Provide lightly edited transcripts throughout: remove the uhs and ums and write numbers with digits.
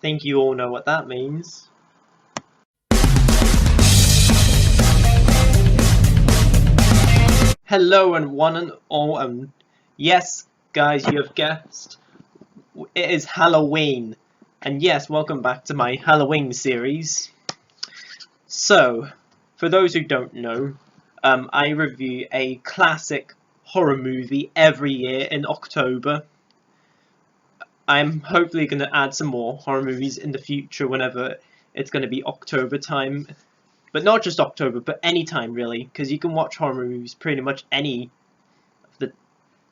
think you all know what that means. Hello and one and all, yes, guys, you have guessed, it is Halloween. And yes, welcome back to my Halloween series. So, for those who don't know, I review a classic horror movie every year in October. I'm hopefully going to add some more horror movies in the future whenever it's going to be October time. But not just October, but any time really, because you can watch horror movies pretty much any of the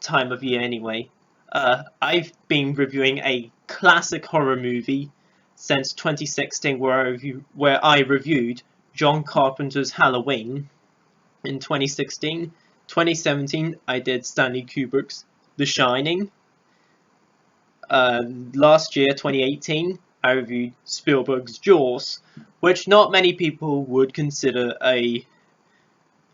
time of year anyway. I've been reviewing a classic horror movie since 2016 where I reviewed John Carpenter's Halloween in 2016. 2017 I did Stanley Kubrick's The Shining. Last year, 2018, I reviewed Spielberg's Jaws, which not many people would consider a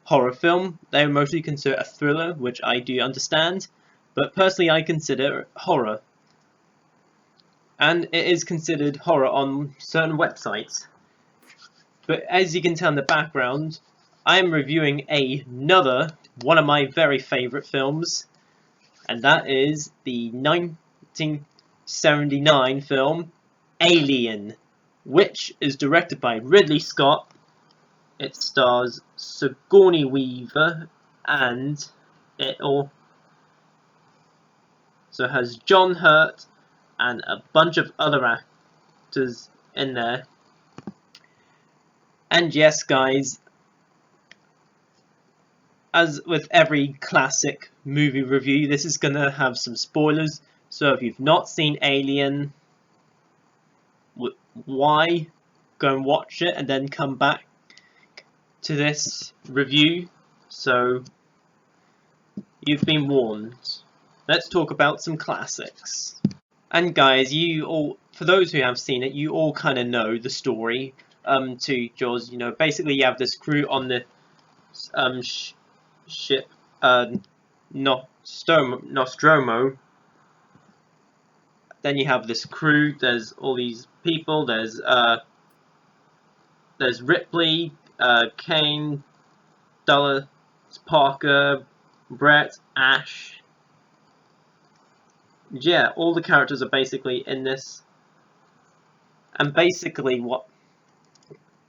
horror film. They mostly consider a thriller, which I do understand, but personally I consider horror. And it is considered horror on certain websites. But as you can tell in the background, I am reviewing another one of my very favourite films, and that is the 1979 film Alien, which is directed by Ridley Scott. It stars Sigourney Weaver, and it also has John Hurt and a bunch of other actors in there. And yes, guys, as with every classic movie review, this is gonna have some spoilers. So if you've not seen Alien, why? Go and watch it and then come back to this review. So you've been warned. Let's talk about some classics. And guys, you all, for those who have seen it, you all kind of know the story to Jaws. You know, basically you have this crew on the ship Nostromo. Then you have this crew. There's all these people. There's Ripley, Kane, Dulles, Parker, Brett, Ash. Yeah, all the characters are basically in this. And basically what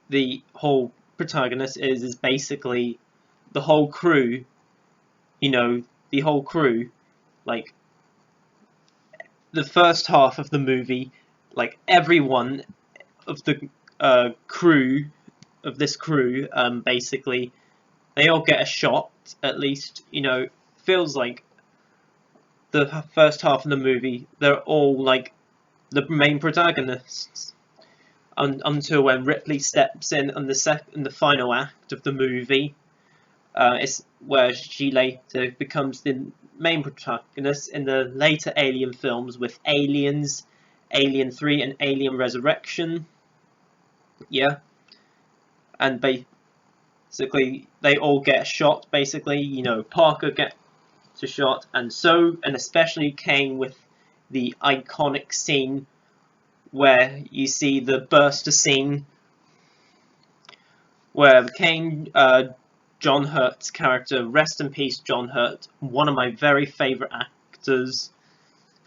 the whole protagonist is basically the whole crew. You know, the whole crew, like the first half of the movie, like everyone of the crew of this crew, basically they all get a shot at least. You know, feels like the first half of the movie they're all like the main protagonists until when Ripley steps in the final act of the movie. It's where she later becomes the main protagonist in the later Alien films with Aliens, Alien 3 and Alien Resurrection. Yeah. And basically they all get a shot, basically. You know, Parker gets a shot, and especially Kane with the iconic scene where you see the burster scene where Kane, John Hurt's character, rest in peace John Hurt, one of my very favourite actors,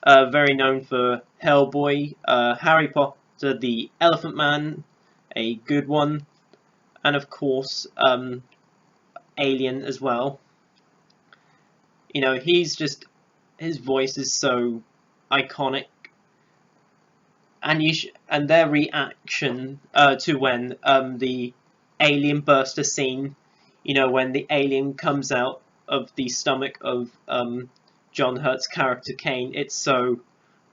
very known for Hellboy, Harry Potter, the Elephant Man, a good one, and of course Alien as well. You know, his voice is so iconic, and their reaction to when the alien burster scene, you know, when the alien comes out of the stomach of John Hurt's character Kane, it's so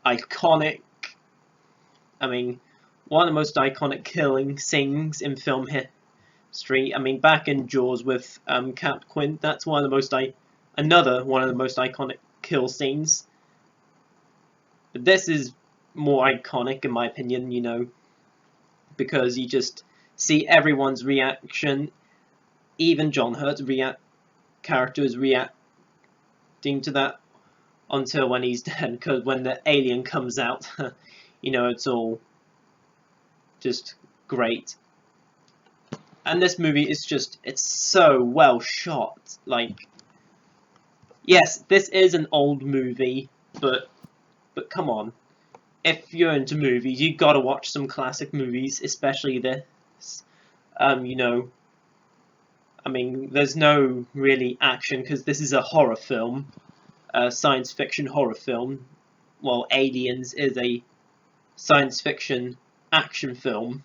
iconic. I mean, one of the most iconic killing scenes in film history. I mean, back in Jaws with Cap Quint, that's another one of the most iconic kill scenes. But this is more iconic in my opinion, you know, because you just see everyone's reaction, even John Hurt's character is reacting to that until when he's dead, because when the alien comes out, you know, it's all just great. And this movie is just, it's so well shot. Like, yes, this is an old movie, but come on. If you're into movies, you gotta watch some classic movies, especially this. You know, I mean, there's no really action because this is a horror film, a science fiction horror film. While Aliens is a science fiction action film.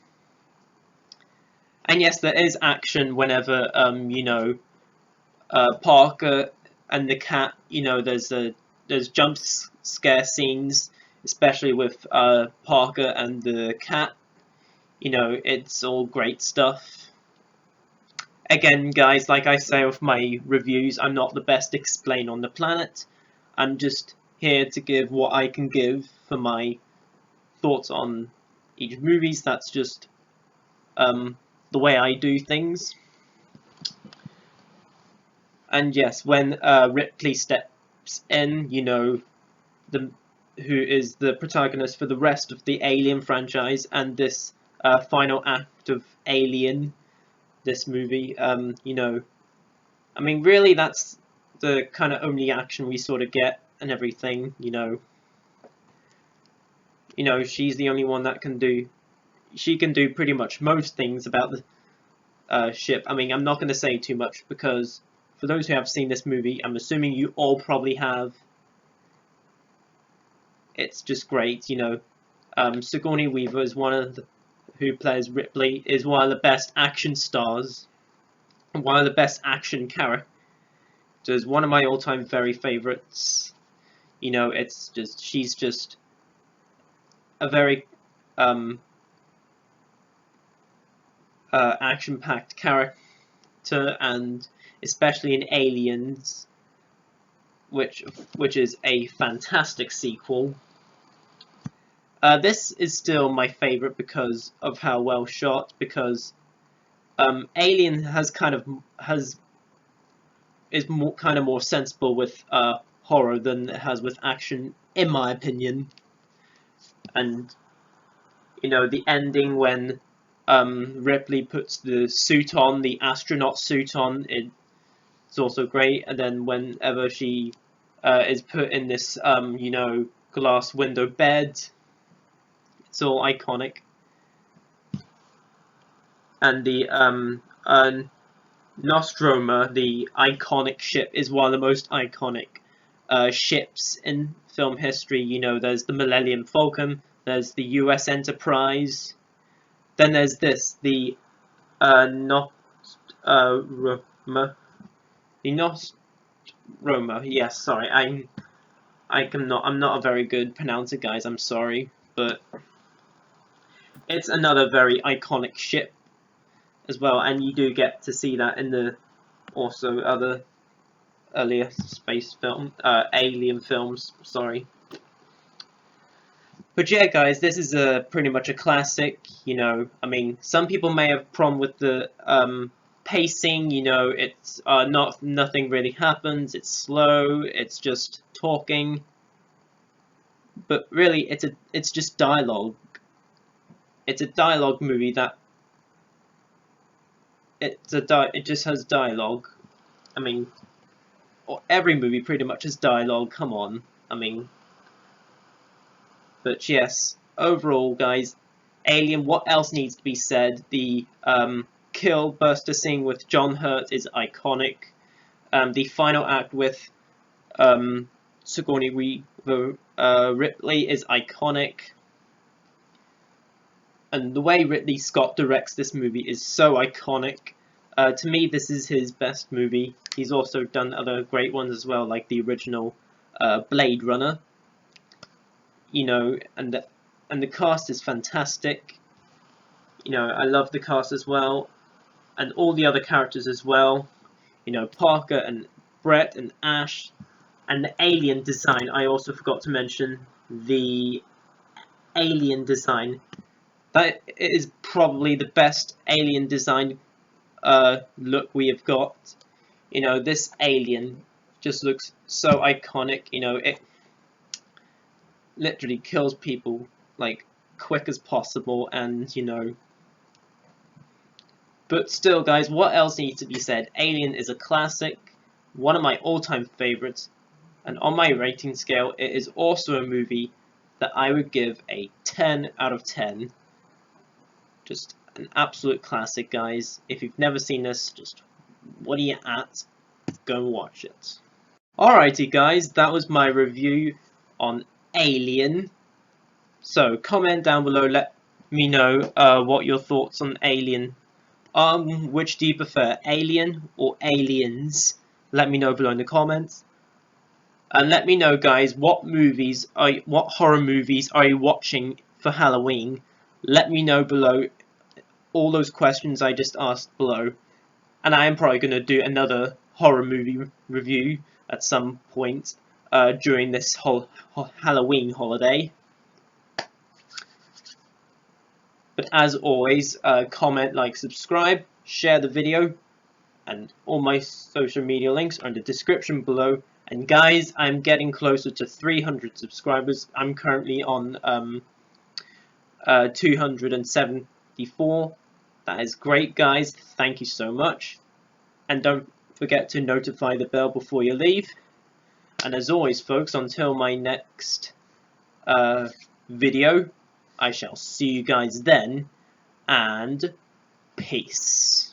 And yes, there is action whenever, you know, Parker and the cat, you know, there's jump scare scenes, especially with Parker and the cat. You know, it's all great stuff. Again, guys, like I say with my reviews, I'm not the best explainer on the planet. I'm just here to give what I can give for my thoughts on each movies. That's just the way I do things. And yes, when Ripley steps in, you know, who is the protagonist for the rest of the Alien franchise and this final act of Alien, this movie, you know, I mean, really, that's the kind of only action we sort of get and everything, you know. You know, she's the only one that can do. She can do pretty much most things about the ship. I mean, I'm not going to say too much because for those who have seen this movie, I'm assuming you all probably have. It's just great, you know. Sigourney Weaver is one of the, who plays Ripley, is one of the best action stars, one of the best action characters. One of my all-time very favorites. You know, it's just she's just a very action-packed character, and especially in Aliens, which is a fantastic sequel. This is still my favorite because of how well shot. Because Alien is more sensible with horror than it has with action, in my opinion. And you know, the ending when Ripley puts the suit on, the astronaut suit on, it's also great. And then whenever she is put in this, you know, glass window bed, it's all iconic. And the Nostromo, the iconic ship, is one of the most iconic ships in film history. You know, there's the Millennium Falcon, there's the US Enterprise, then there's this, the Nostromo, yes, sorry, I'm not a very good pronouncer, guys, I'm sorry, but it's another very iconic ship as well, and you do get to see that in the also other earlier space film, Alien films, sorry. But yeah, guys, this is pretty much a classic. You know, I mean, some people may have a problem with the pacing. You know, it's nothing really happens. It's slow. It's just talking. But really, it's just dialogue. It's a dialogue movie that it just has dialogue. I mean, every movie pretty much has dialogue. Come on, I mean. But yes, overall, guys, Alien, what else needs to be said? The kill Buster scene with John Hurt is iconic. The final act with Sigourney Weaver, Ripley is iconic. And the way Ridley Scott directs this movie is so iconic. To me, this is his best movie. He's also done other great ones as well, like the original Blade Runner. You know, and the cast is fantastic. You know, I love the cast as well, and all the other characters as well. You know, Parker and Brett and Ash, and the alien design. I also forgot to mention the alien design. That is probably the best alien design look we have got. You know, this alien just looks so iconic. You know, it literally kills people like quick as possible, and you know. But still, guys, what else needs to be said? Alien is a classic, one of my all-time favorites, and on my rating scale, it is also a movie that I would give a 10 out of 10. Just an absolute classic, guys. If you've never seen this, just what are you at? Go and watch it. Alrighty, guys, that was my review on Alien. So comment down below, let me know what your thoughts on Alien. Which do you prefer, Alien or Aliens? Let me know below in the comments. And let me know, guys, what horror movies are you watching for Halloween? Let me know below all those questions I just asked below. And I am probably going to do another horror movie review at some point during this whole Halloween holiday. But as always, comment, like, subscribe, share the video, and all my social media links are in the description below. And guys, I'm getting closer to 300 subscribers. I'm currently on 274. That is great, guys. Thank you so much. And don't forget to notify the bell before you leave. And as always, folks, until my next video, I shall see you guys then, and peace.